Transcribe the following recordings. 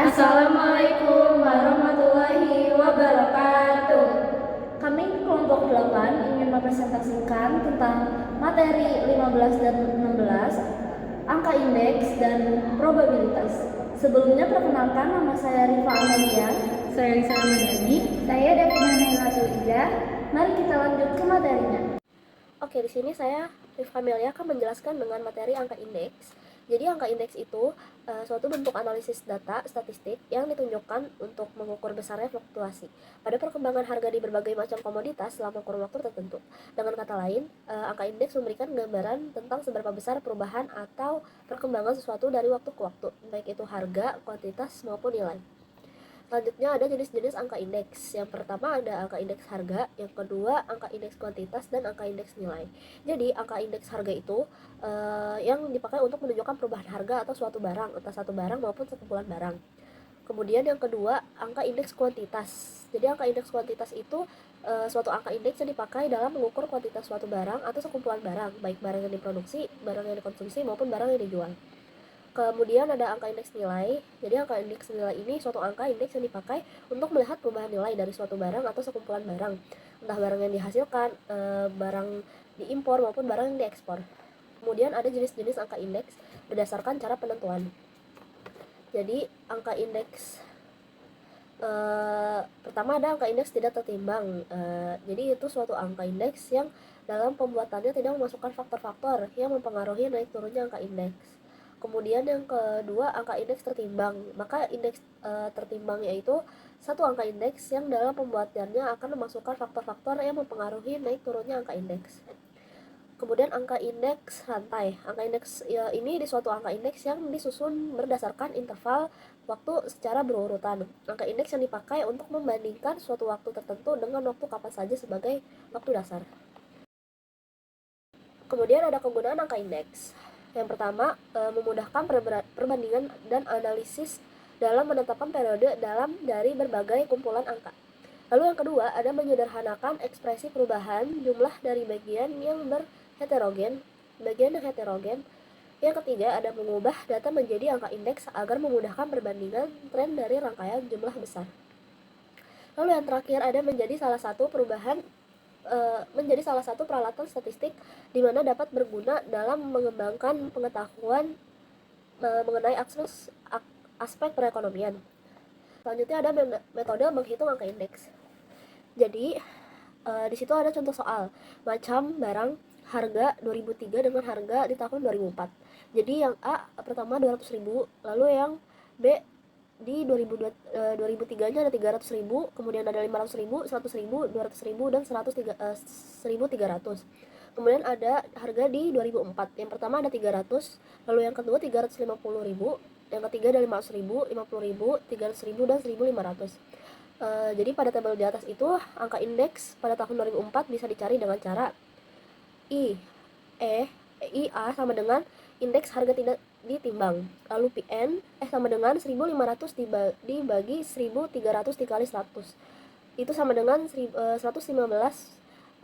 Assalamualaikum warahmatullahi wabarakatuh. Kami kelompok 8 ingin mempresentasikan tentang materi 15 dan 16, angka indeks dan probabilitas. Sebelumnya perkenalkan, nama saya Rifa Amelia. Saya Lisa Ramadhani. Saya Devina Nailatuliza. Mari kita lanjut ke materinya. Oke, di sini saya Rifa Amelia akan menjelaskan dengan materi angka indeks. Jadi angka indeks itu suatu bentuk analisis data statistik yang ditunjukkan untuk mengukur besarnya fluktuasi pada perkembangan harga di berbagai macam komoditas selama kurun waktu tertentu. Dengan kata lain, angka indeks memberikan gambaran tentang seberapa besar perubahan atau perkembangan sesuatu dari waktu ke waktu, baik itu harga, kuantitas, maupun nilai. Selanjutnya ada jenis-jenis angka indeks. Yang pertama ada angka indeks harga, yang kedua angka indeks kuantitas, dan angka indeks nilai. Jadi angka indeks harga itu yang dipakai untuk menunjukkan perubahan harga atau suatu barang, entah satu barang maupun sekumpulan barang. Kemudian yang kedua angka indeks kuantitas. Jadi angka indeks kuantitas itu suatu angka indeks yang dipakai dalam mengukur kuantitas suatu barang atau sekumpulan barang, baik barang yang diproduksi, barang yang dikonsumsi, maupun barang yang dijual. Kemudian ada angka indeks nilai. Jadi angka indeks nilai ini suatu angka indeks yang dipakai untuk melihat perubahan nilai dari suatu barang atau sekumpulan barang, entah barang yang dihasilkan, barang diimpor maupun barang yang diekspor. Kemudian ada jenis-jenis angka indeks berdasarkan cara penentuan. Jadi angka indeks pertama ada angka indeks tidak tertimbang. Jadi itu suatu angka indeks yang dalam pembuatannya tidak memasukkan faktor-faktor yang mempengaruhi naik turunnya angka indeks. Kemudian yang kedua angka indeks tertimbang. Maka indeks tertimbang yaitu satu angka indeks yang dalam pembuatannya akan memasukkan faktor-faktor yang mempengaruhi naik turunnya angka indeks. Kemudian angka indeks rantai. Angka indeks ini di suatu angka indeks yang disusun berdasarkan interval waktu secara berurutan. Angka indeks yang dipakai untuk membandingkan suatu waktu tertentu dengan waktu kapan saja sebagai waktu dasar. Kemudian ada kegunaan angka indeks. Yang pertama, memudahkan perbandingan dan analisis dalam menetapkan periode dalam dari berbagai kumpulan angka. Lalu yang kedua, ada menyederhanakan ekspresi perubahan jumlah dari bagian yang heterogen. Yang ketiga, ada mengubah data menjadi angka indeks agar memudahkan perbandingan tren dari rangkaian jumlah besar. Lalu yang terakhir, ada menjadi salah satu peralatan statistik di mana dapat berguna dalam mengembangkan pengetahuan mengenai aspek perekonomian. Selanjutnya ada metode menghitung angka indeks. Jadi di situ ada contoh soal macam barang harga 2003 dengan harga di tahun 2004. Jadi yang A pertama 200.000, lalu yang B di 2003-nya ada 300.000, kemudian ada 500.000, 100.000, 200.000, dan 1.300. Kemudian ada harga di 2004. Yang pertama ada 300, lalu yang kedua 350.000, yang ketiga ada 500.000, 50.000, 300.000, dan 1.500. Jadi pada tabel di atas itu angka indeks pada tahun 2004 bisa dicari dengan cara IA sama dengan indeks harga tidak ditimbang, lalu PN sama dengan 1.500 dibagi 1.300 dikali 100, itu sama dengan 115,35%.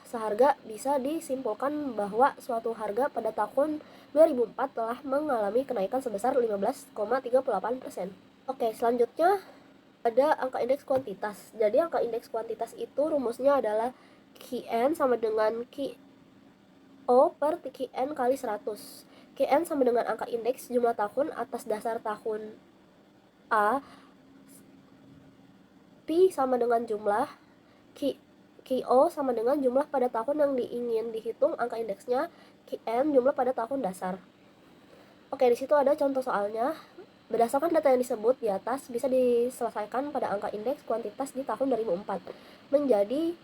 Seharga bisa disimpulkan bahwa suatu harga pada tahun 2004 telah mengalami kenaikan sebesar 15,38%. Oke, selanjutnya ada angka indeks kuantitas. Jadi angka indeks kuantitas itu rumusnya adalah Qn sama dengan Qo per Qn kali 100. Qn sama dengan angka indeks jumlah tahun atas dasar tahun A. Pi sama dengan jumlah Qo sama dengan jumlah pada tahun yang ingin dihitung angka indeksnya. Qn jumlah pada tahun dasar. Oke, di situ ada contoh soalnya. Berdasarkan data yang disebut di atas bisa diselesaikan pada angka indeks kuantitas di tahun 2004 menjadi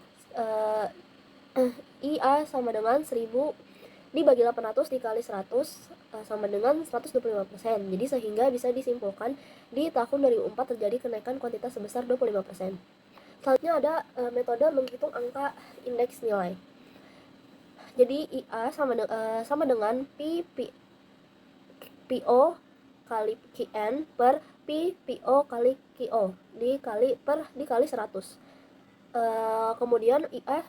IA sama dengan 1000 dibagi 800 dikali 100 sama dengan 125%. Jadi sehingga bisa disimpulkan di tahun 2004 terjadi kenaikan kuantitas sebesar 25%. Selanjutnya ada metode menghitung angka indeks nilai. Jadi IA sama dengan PO kali Qn per PO kali Qo dikali 100. Kemudian IA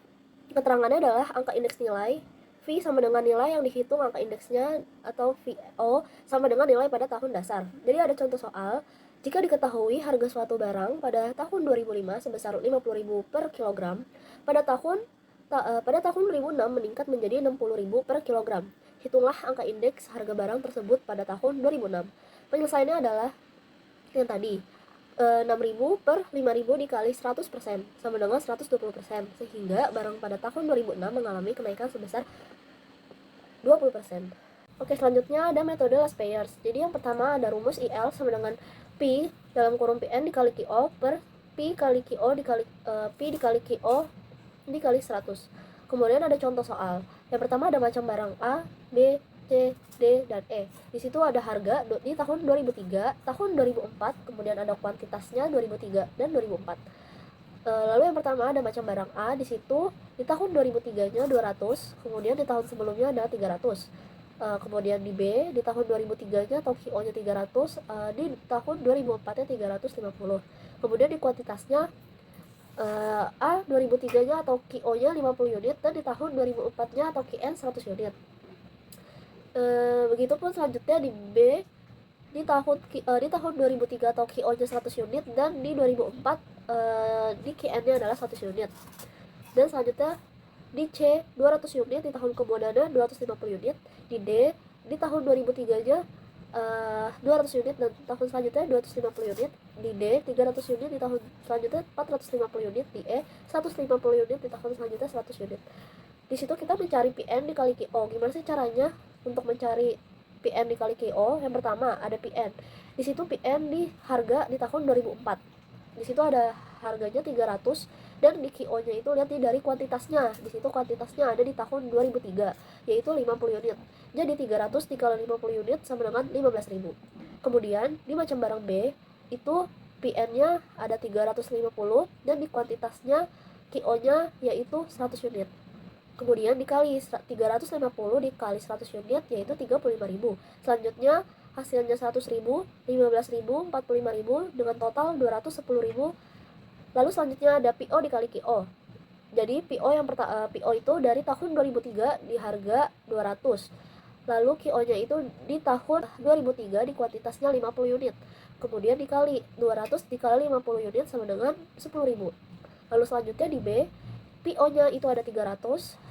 keterangannya adalah angka indeks nilai V sama dengan nilai yang dihitung angka indeksnya atau VO sama dengan nilai pada tahun dasar. Jadi ada contoh soal, jika diketahui harga suatu barang pada tahun 2005 sebesar 50.000 per kilogram, pada tahun 2006 meningkat menjadi 60.000 per kilogram. Hitunglah angka indeks harga barang tersebut pada tahun 2006. Penyelesaiannya adalah yang tadi, 6.000 per 5.000 dikali 100% sama dengan 120%, sehingga barang pada tahun 2006 mengalami kenaikan sebesar 20%. Oke, selanjutnya ada metode Last Payers. Jadi yang pertama ada rumus IL sama dengan P dalam kurung PN dikali QO per P kali QO dikali P dikali QO dikali 100. Kemudian ada contoh soal. Yang pertama ada macam barang A, B, C, D, dan E. Di situ ada harga di tahun 2003, tahun 2004, kemudian ada kuantitasnya 2003 dan 2004. Lalu yang pertama ada macam barang A, di situ di tahun 2003-nya 200, kemudian di tahun sebelumnya ada 300. Kemudian di B di tahun 2003-nya atau QO-nya 300, di tahun 2004-nya 350. Kemudian di kuantitasnya A 2003-nya atau QO-nya 50 unit dan di tahun 2004-nya atau QN 100 unit. Begitupun selanjutnya di B di tahun 2003 atau QO-nya 100 unit dan di 2004 di QN-nya adalah 100 unit. Dan selanjutnya di C 200 unit di tahun kemudiannya 250 unit, di D di tahun 2003-nya 200 unit dan tahun selanjutnya 250 unit, di D 300 unit di tahun selanjutnya 450 unit, di E 150 unit di tahun selanjutnya 100 unit. Di situ kita mencari PN dikali QO. Gimana sih caranya untuk mencari PN dikali QO? Yang pertama ada PN. Di situ PN di harga di tahun 2004. Di situ ada harganya 300 dan di QO-nya itu lihat dari kuantitasnya. Di situ kuantitasnya ada di tahun 2003 yaitu 50 unit. Jadi 300 dikali 50 unit sama dengan 15.000. Kemudian di macam barang B itu PN-nya ada 350 dan di kuantitasnya QO-nya yaitu 100 unit. Kemudian dikali 350 dikali 100 unit yaitu 35.000. Selanjutnya hasilnya 100.000, 15.000, 45.000 dengan total 210.000. Lalu selanjutnya ada PO dikali QO. Jadi PO itu dari tahun 2003 di harga 200. Lalu QO-nya itu di tahun 2003 di kuantitasnya 50 unit. Kemudian dikali 200 dikali 50 unit sama dengan 10.000. Lalu selanjutnya di B PO-nya itu ada 300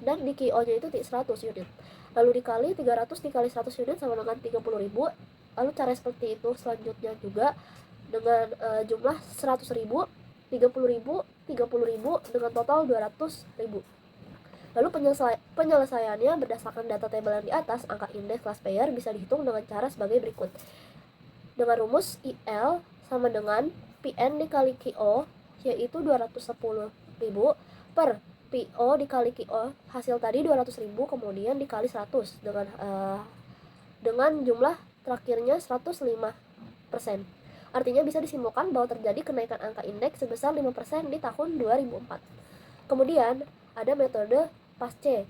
dan di QO-nya itu 100 unit. Lalu dikali 300 dikali 100 unit sama dengan 30.000. Lalu cara seperti itu selanjutnya juga dengan jumlah 100.000, 30.000, 30.000 dengan total 200.000. Lalu penyelesaiannya berdasarkan data tabel yang di atas, angka indeks Last Payer bisa dihitung dengan cara sebagai berikut. Dengan rumus IL sama dengan PN dikali QO yaitu 210.000 per PO dikali QO, hasil tadi 200.000 kemudian dikali 100 dengan jumlah terakhirnya 105%. Artinya bisa disimpulkan bahwa terjadi kenaikan angka indeks sebesar 5% di tahun 2004. Kemudian ada metode PASC.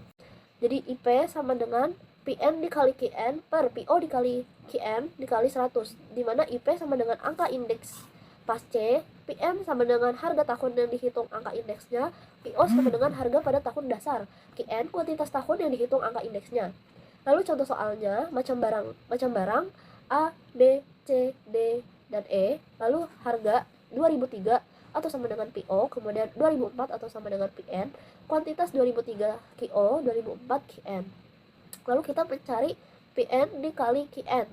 Jadi IP sama dengan PN dikali QN per PO dikali QN dikali 100, di mana IP sama dengan angka indeks PASC, PM sama dengan harga tahun yang dihitung angka indeksnya, PO sama dengan harga pada tahun dasar, QN kuantitas tahun yang dihitung angka indeksnya. Lalu contoh soalnya macam barang A, B, C, D, dan E, lalu harga 2003 atau sama dengan PO, kemudian 2004 atau sama dengan PN, kuantitas 2003 QO, 2004 QN. Lalu kita mencari PN dikali QN.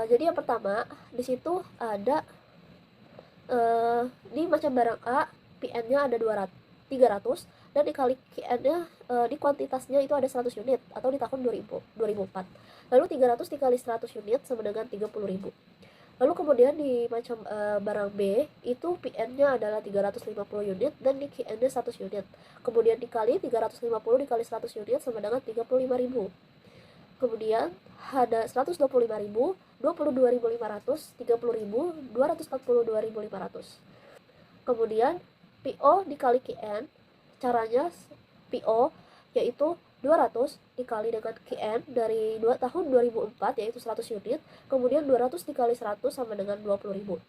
Jadi yang pertama di situ ada di macam barang A PN-nya ada 300 dan dikali QN-nya di kuantitasnya itu ada 100 unit atau di tahun 2004. Lalu 300 dikali 100 unit sama dengan 30.000. Lalu kemudian di macam barang B itu PN-nya adalah 350 unit dan di QN-nya 100 unit. Kemudian dikali 350 dikali 100 unit sama dengan 35.000. Kemudian ada 125.000, 22.500, 30.000, 242.500. Kemudian PO dikali QN, caranya PO yaitu 200 dikali dengan QN dari tahun 2004 yaitu 100 unit, kemudian 200 dikali 100 sama dengan 20.000.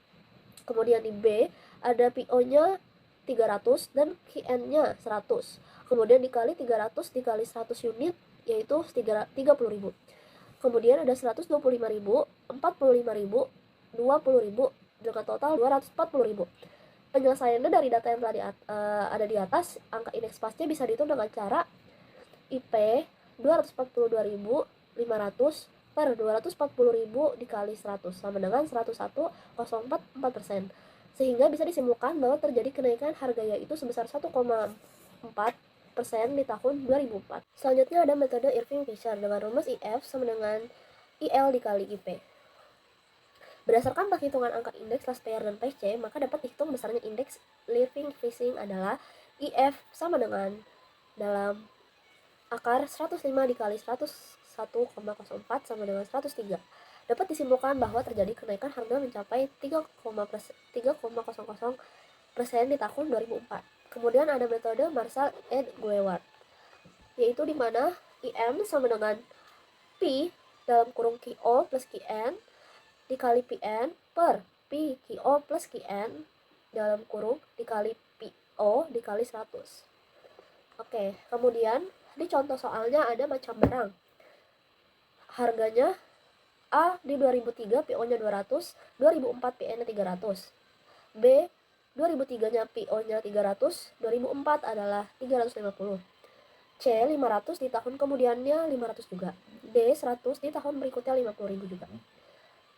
Kemudian di B ada PO-nya 300 dan QN-nya 100. kemudian dikali 300 dikali 100 unit, yaitu 30.000. Kemudian ada 125.000, 45.000, 20.000, dengan total 240.000. Penyelesaiannya dari data yang telah ada di atas, angka indeks pasnya bisa dihitung dengan cara IP 242.500 per 240.000 dikali 100 sama dengan 101,044%. Sehingga bisa disimpulkan bahwa terjadi kenaikan harga yaitu sebesar 1,4% di tahun 2004. Selanjutnya ada metode Irving-Fisher dengan rumus IF sama dengan IL dikali IP. Berdasarkan perhitungan angka indeks Laspeyres dan PC, maka dapat dihitung besarnya indeks Irving-Fisher adalah IF sama dengan dalam akar 105 dikali 101,04 sama dengan 103. Dapat disimpulkan bahwa terjadi kenaikan harga mencapai 3,00% di tahun 2004. Kemudian ada metode Marshall and Gueward, yaitu di mana IM sama dengan P dalam kurung QO plus QN dikali PN per P QO plus QN dalam kurung dikali PO dikali 100. Oke, kemudian di contoh soalnya ada macam barang. Harganya A di 2003 PO-nya 200, 2004 PN-nya 300. B 2003-nya PO-nya 300, 2004 adalah 350. C 500 di tahun kemudiannya 500 juga. D 100 di tahun berikutnya 50.000 juga.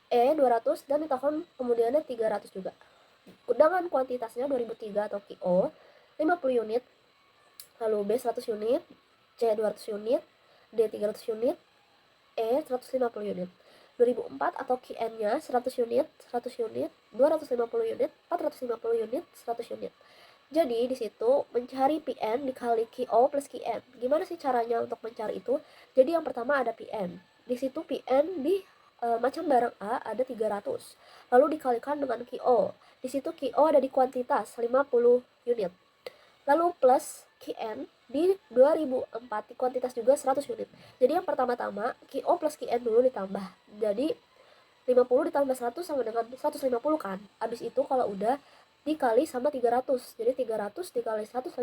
E 200 dan di tahun kemudiannya 300 juga. Dengan kuantitasnya 2003 atau QO 50 unit, lalu B 100 unit, C 200 unit, D 300 unit, E 150 unit. 2004 atau QN-nya 100 unit, 100 unit, 250 unit, 450 unit, 100 unit. Jadi di situ mencari PN dikali QO plus QN. Gimana sih caranya untuk mencari itu? Jadi yang pertama ada PN. Di situ PN di macam barang A ada 300. Lalu dikalikan dengan QO. Di situ QO ada di kuantitas 50 unit. Lalu plus QN di 2004 di kuantitas juga 100 unit. Jadi yang pertama-tama QO plus QN dulu ditambah. Jadi 50 ditambah 100 sama dengan 150 kan. Habis itu kalau udah dikali sama 300. Jadi 300 dikali 150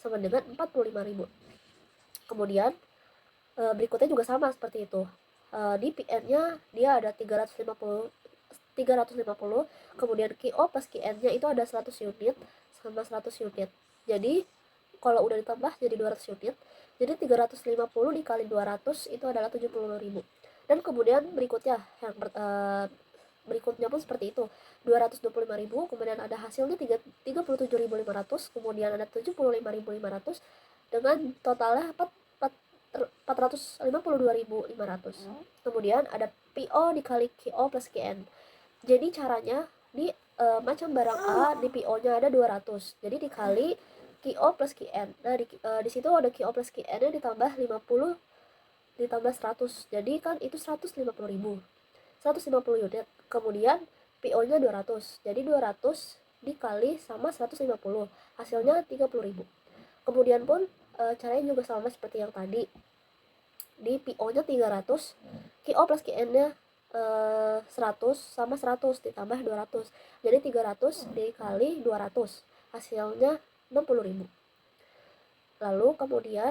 sama dengan 45.000. Kemudian berikutnya juga sama seperti itu. Di PN-nya dia ada 350, kemudian QO plus QN-nya itu ada 100 unit sama 100 unit. Jadi kalau udah ditambah jadi 200 unit. Jadi 350 dikali 200 itu adalah 70.000. Dan kemudian berikutnya yang berikutnya pun seperti itu. 225.000, kemudian ada hasilnya 37.500, kemudian ada 75.500 dengan totalnya 452.500. Kemudian ada PO dikali QO plus QN. Jadi caranya di macam barang A di PO-nya ada 200. Jadi dikali QO plus QN. Nah, di situ ada QO plus QN-nya ditambah 50 ditambah 100. Jadi kan itu 150.000. 150 unit. Kemudian PO-nya 200. Jadi 200 dikali sama 150. Hasilnya 30.000. Kemudian pun caranya juga sama seperti yang tadi. Di PO-nya 300, QO plus QN-nya 100 sama 100 ditambah 200. Jadi 300 dikali 200. Hasilnya 60.000. Lalu kemudian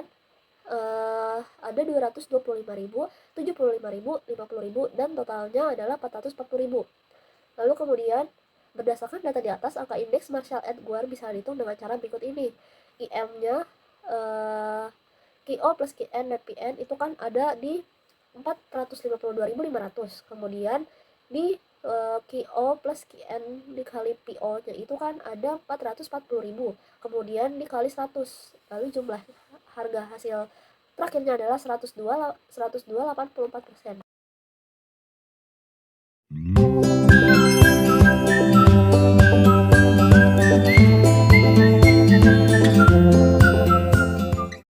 ada 225.000, 75.000, 50.000 dan totalnya adalah 440.000. Lalu kemudian berdasarkan data di atas, angka indeks Marshall and Gueward bisa dihitung dengan cara berikut ini. IM-nya QO plus QN dan PN itu kan ada di 452.500. Kemudian di QO plus QN dikali PO-nya itu kan ada 440.000. Kemudian dikali 100. Lalu jumlah harga hasil terakhirnya adalah 102,84%.